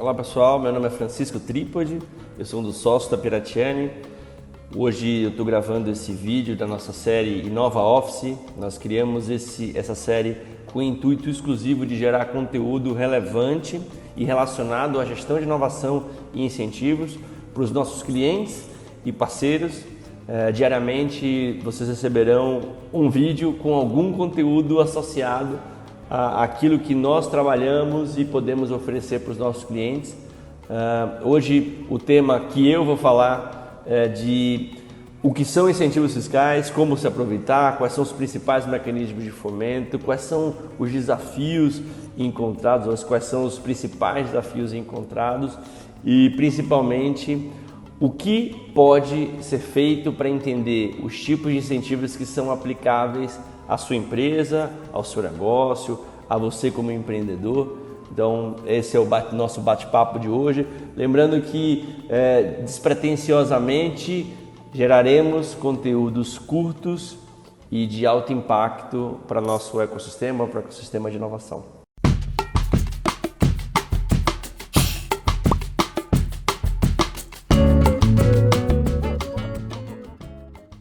Olá pessoal, meu nome é Francisco Trípode, eu sou um dos sócios da Piratiani. Hoje eu estou gravando esse vídeo da nossa série Inova Office. Nós criamos essa série com o intuito exclusivo de gerar conteúdo relevante e relacionado à gestão de inovação e incentivos para os nossos clientes e parceiros. Diariamente vocês receberão um vídeo com algum conteúdo associado àquilo que nós trabalhamos e podemos oferecer para os nossos clientes. Hoje o tema que eu vou falar é de o que são incentivos fiscais, como se aproveitar, quais são os principais mecanismos de fomento, quais são os desafios encontrados, quais são os principais desafios encontrados e principalmente o que pode ser feito para entender os tipos de incentivos que são aplicáveis à sua empresa, ao seu negócio, a você como empreendedor. Então esse é o nosso bate-papo de hoje. Lembrando que despretensiosamente geraremos conteúdos curtos e de alto impacto para nosso ecossistema, para o ecossistema de inovação.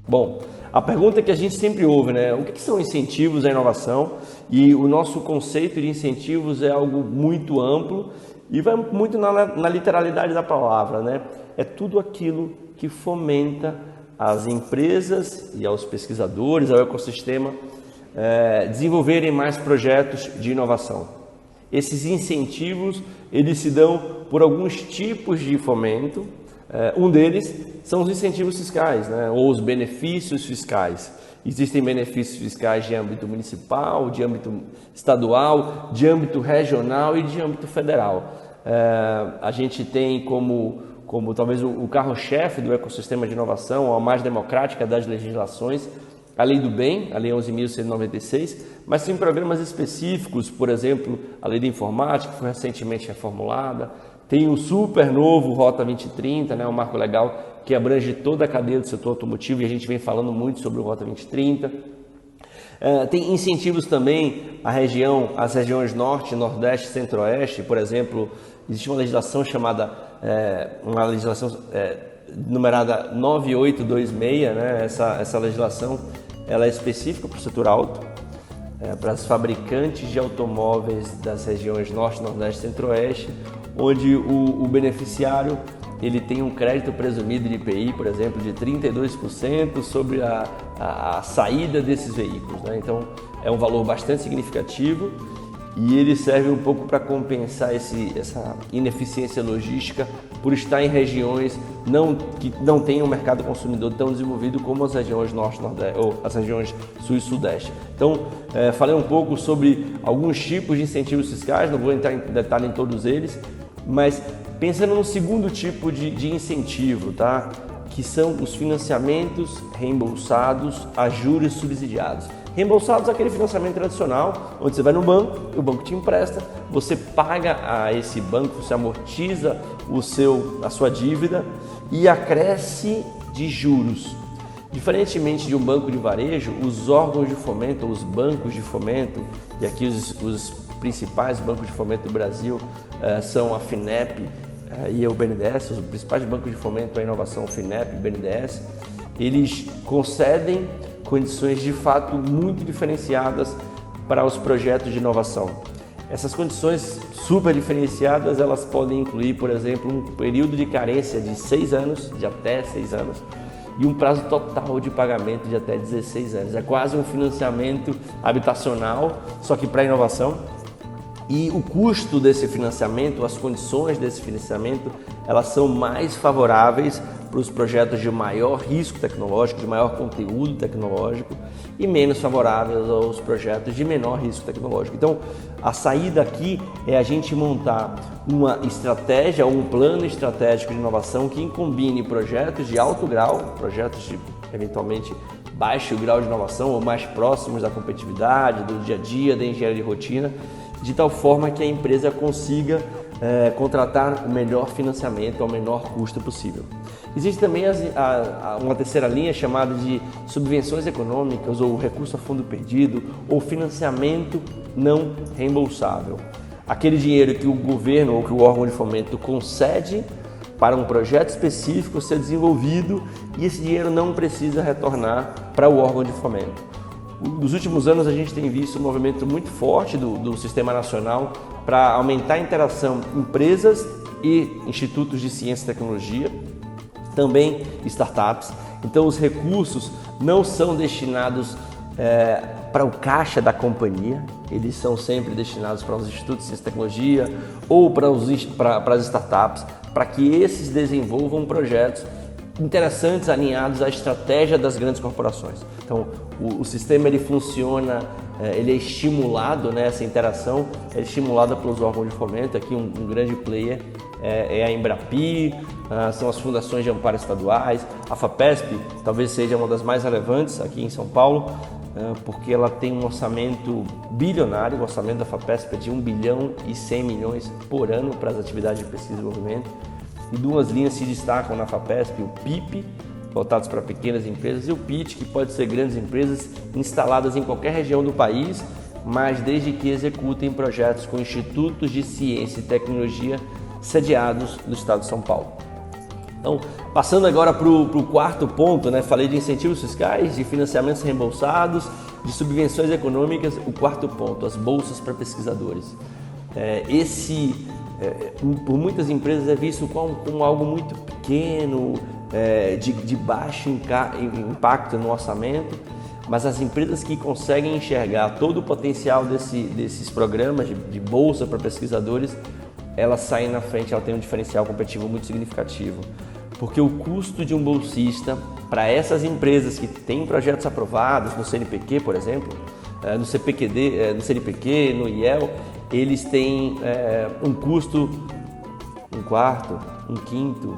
Bom, a pergunta que a gente sempre ouve, né? O que são incentivos à inovação? E o nosso conceito de incentivos é algo muito amplo e vai muito na literalidade da palavra, né? É tudo aquilo que fomenta as empresas e aos pesquisadores, ao ecossistema, desenvolverem mais projetos de inovação. Esses incentivos, eles se dão por alguns tipos de fomento. Um deles são os incentivos fiscais, né? Ou os benefícios fiscais. Existem benefícios fiscais de âmbito municipal, de âmbito estadual, de âmbito regional e de âmbito federal. A gente tem como talvez o carro-chefe do ecossistema de inovação, a mais democrática das legislações, a Lei do Bem, a Lei 11.196, mas tem programas específicos, por exemplo, a Lei da Informática, que foi recentemente reformulada. Tem o super novo Rota 2030, né, um marco legal que abrange toda a cadeia do setor automotivo e a gente vem falando muito sobre o Rota 2030. Tem incentivos também às regiões Norte, Nordeste, Centro-Oeste. Por exemplo, existe uma legislação numerada 9826, né? Essa legislação ela é específica para o setor auto, para os fabricantes de automóveis das regiões Norte, Nordeste e Centro-Oeste, onde o beneficiário ele tem um crédito presumido de IPI, por exemplo, de 32% sobre a saída desses veículos, né? Então é um valor bastante significativo e ele serve um pouco para compensar essa ineficiência logística por estar em regiões que não têm um mercado consumidor tão desenvolvido como as regiões Norte, Nordeste ou as regiões Sul e Sudeste. Então, falei um pouco sobre alguns tipos de incentivos fiscais, não vou entrar em detalhe em todos eles, mas pensando no segundo tipo de incentivo, tá? Que são os financiamentos reembolsados a juros subsidiados. Reembolsados é aquele financiamento tradicional, onde você vai no banco, o banco te empresta, você paga a esse banco, você amortiza a sua dívida e acresce de juros. Diferentemente de um banco de varejo, os órgãos de fomento, os bancos de fomento, e aqui os principais bancos de fomento do Brasil são a FINEP e o BNDES, os principais bancos de fomento à inovação, FINEP e BNDES, eles concedem condições de fato muito diferenciadas para os projetos de inovação. Essas condições super diferenciadas, elas podem incluir, por exemplo, um período de carência de 6 anos, de até 6 anos, e um prazo total de pagamento de até 16 anos. É quase um financiamento habitacional, só que para inovação. E o custo desse financiamento, as condições desse financiamento, elas são mais favoráveis para os projetos de maior risco tecnológico, de maior conteúdo tecnológico e menos favoráveis aos projetos de menor risco tecnológico. Então, a saída aqui é a gente montar uma estratégia, um plano estratégico de inovação que combine projetos de alto grau, projetos de eventualmente baixo grau de inovação ou mais próximos da competitividade, do dia a dia, da engenharia de rotina, de tal forma que a empresa consiga contratar o melhor financiamento ao menor custo possível. Existe também uma terceira linha chamada de subvenções econômicas ou recurso a fundo perdido ou financiamento não reembolsável. aquele dinheiro que o governo ou que o órgão de fomento concede para um projeto específico ser desenvolvido e esse dinheiro não precisa retornar para o órgão de fomento. Nos últimos anos a gente tem visto um movimento muito forte do Sistema Nacional para aumentar a interação empresas e institutos de ciência e tecnologia, também startups. Então os recursos não são destinados para o caixa da companhia, eles são sempre destinados para os institutos de ciência e tecnologia ou para as startups, para que esses desenvolvam projetos interessantes alinhados à estratégia das grandes corporações. Então o sistema ele funciona, ele é estimulado, né, essa interação é estimulada pelos órgãos de fomento. Aqui um grande player é a Embrapi, são as fundações de amparo estaduais, a FAPESP talvez seja uma das mais relevantes aqui em São Paulo, porque ela tem um orçamento bilionário. O orçamento da FAPESP é de 1 bilhão e 100 milhões por ano para as atividades de pesquisa e desenvolvimento. E duas linhas se destacam na FAPESP, o PIP, voltados para pequenas empresas, e o PIT, que pode ser grandes empresas instaladas em qualquer região do país, mas desde que executem projetos com institutos de ciência e tecnologia sediados no estado de São Paulo. Então, passando agora para o quarto ponto, né? Falei de incentivos fiscais, de financiamentos reembolsados, de subvenções econômicas. O quarto ponto, as bolsas para pesquisadores. Por muitas empresas é visto como algo muito pequeno, de baixo impacto no orçamento, mas as empresas que conseguem enxergar todo o potencial desses programas de bolsa para pesquisadores, elas saem na frente, elas têm um diferencial competitivo muito significativo, porque o custo de um bolsista para essas empresas que têm projetos aprovados no CNPq, por exemplo, no CPQD, no CNPq, no IEL, eles têm um custo um quarto, um quinto,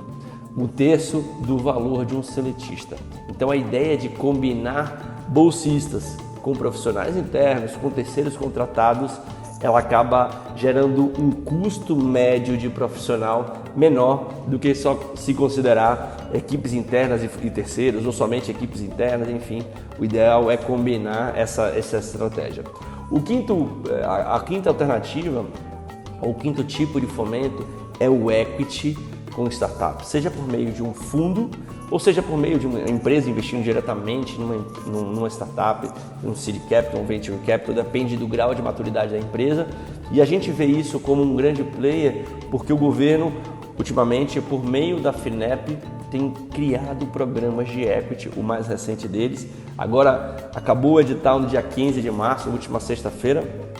um terço do valor de um seletista. Então a ideia de combinar bolsistas com profissionais internos, com terceiros contratados, ela acaba gerando um custo médio de profissional menor do que só se considerar equipes internas e terceiros, ou somente equipes internas, enfim. O ideal é combinar essa estratégia. A quinta alternativa, ou o quinto tipo de fomento, é o equity com startup, seja por meio de um fundo ou seja por meio de uma empresa investindo diretamente numa startup, um seed capital, um venture capital, depende do grau de maturidade da empresa. E a gente vê isso como um grande player porque o governo, ultimamente, por meio da FINEP, tem criado programas de equity, o mais recente deles. Agora acabou o edital no dia 15 de março, última sexta-feira,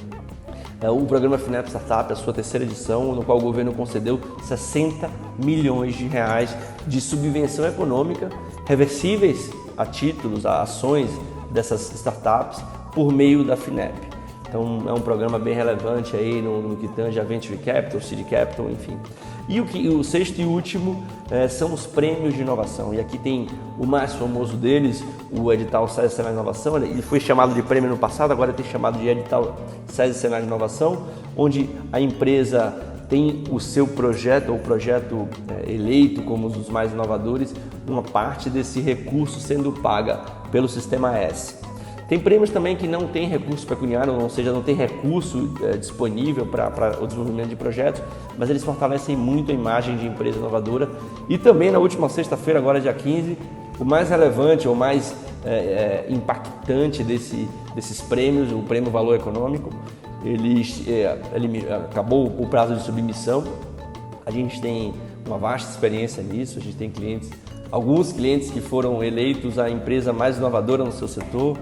o programa FINEP Startup, a sua terceira edição, no qual o governo concedeu 60 milhões de reais de subvenção econômica reversíveis a títulos, a ações dessas startups por meio da FINEP. Então é um programa bem relevante aí no que tange a Venture Capital, Seed Capital, enfim. E o sexto e último são os prêmios de inovação. E aqui tem o mais famoso deles, o edital SESI Cenário de Inovação. Ele foi chamado de prêmio no passado, agora tem chamado de edital SESI Cenário de Inovação, onde a empresa tem o seu projeto, ou projeto eleito como um dos mais inovadores, uma parte desse recurso sendo paga pelo Sistema S. Tem prêmios também que não tem recurso pecuniário, ou seja, não tem recurso disponível para o desenvolvimento de projetos, mas eles fortalecem muito a imagem de empresa inovadora. E também na última sexta-feira, agora dia 15, o mais relevante ou mais impactante desses prêmios, o Prêmio Valor Econômico, ele acabou o prazo de submissão. A gente tem uma vasta experiência nisso, a gente tem alguns clientes que foram eleitos a empresa mais inovadora no seu setor.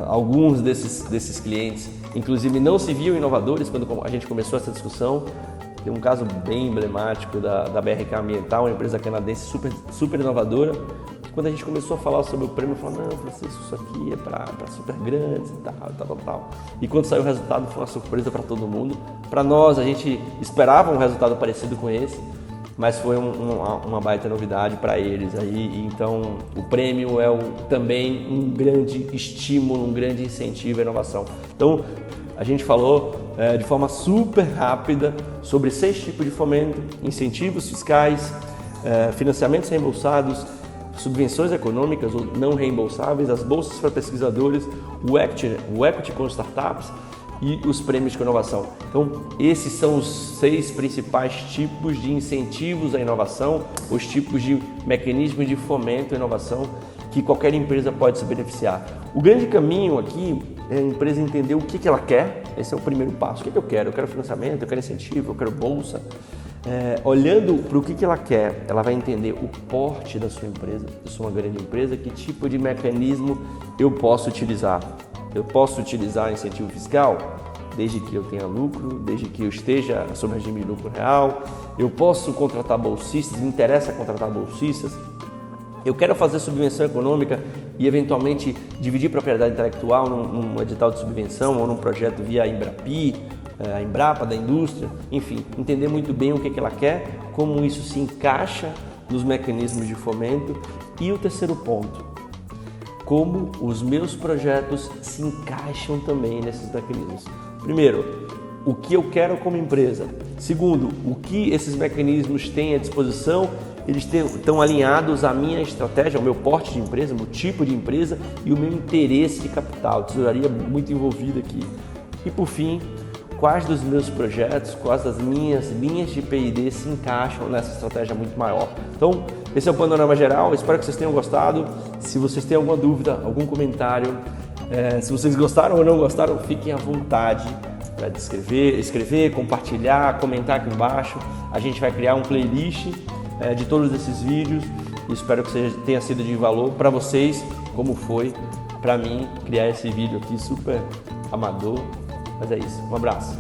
Alguns desses clientes, inclusive, não se viam inovadores quando a gente começou essa discussão. Tem um caso bem emblemático da BRK Ambiental, uma empresa canadense super inovadora. Quando a gente começou a falar sobre o prêmio, falou: não, Francisco, isso aqui é para super grandes e tal. E quando saiu o resultado, foi uma surpresa para todo mundo. Para nós, a gente esperava um resultado parecido com esse, mas foi uma baita novidade para eles. Então, o prêmio é também um grande estímulo, um grande incentivo à inovação. Então, a gente falou de forma super rápida sobre 6 tipos de fomento: incentivos fiscais, financiamentos reembolsados, subvenções econômicas ou não reembolsáveis, as bolsas para pesquisadores, o equity com startups e os prêmios com inovação. Então, esses são os 6 principais tipos de incentivos à inovação, os tipos de mecanismos de fomento à inovação que qualquer empresa pode se beneficiar. O grande caminho aqui é a empresa entender o que ela quer. Esse é o primeiro passo. O que eu quero? Eu quero financiamento, eu quero incentivo, eu quero bolsa. Olhando para o que ela quer, ela vai entender o porte da sua empresa. Eu sou uma grande empresa, que tipo de mecanismo eu posso utilizar? Eu posso utilizar incentivo fiscal, desde que eu tenha lucro, desde que eu esteja sob regime de lucro real. Eu posso contratar bolsistas, me interessa contratar bolsistas. Eu quero fazer subvenção econômica e, eventualmente, dividir propriedade intelectual num edital de subvenção ou num projeto via Embrapi, a Embrapa da indústria, enfim, entender muito bem o que ela quer, como isso se encaixa nos mecanismos de fomento. E o terceiro ponto, como os meus projetos se encaixam também nesses mecanismos. Primeiro, o que eu quero como empresa. Segundo, o que esses mecanismos têm à disposição. Eles estão alinhados à minha estratégia, ao meu porte de empresa, ao meu tipo de empresa e o meu interesse de capital, tesouraria muito envolvida aqui. E por fim, quais dos meus projetos, quais das minhas linhas de P&D se encaixam nessa estratégia muito maior. Então, esse é o panorama geral, espero que vocês tenham gostado. Se vocês têm alguma dúvida, algum comentário, se vocês gostaram ou não gostaram, fiquem à vontade para escrever, compartilhar, comentar aqui embaixo. A gente vai criar um playlist de todos esses vídeos e espero que tenha sido de valor para vocês, como foi para mim criar esse vídeo aqui super amador. Mas é isso, um abraço.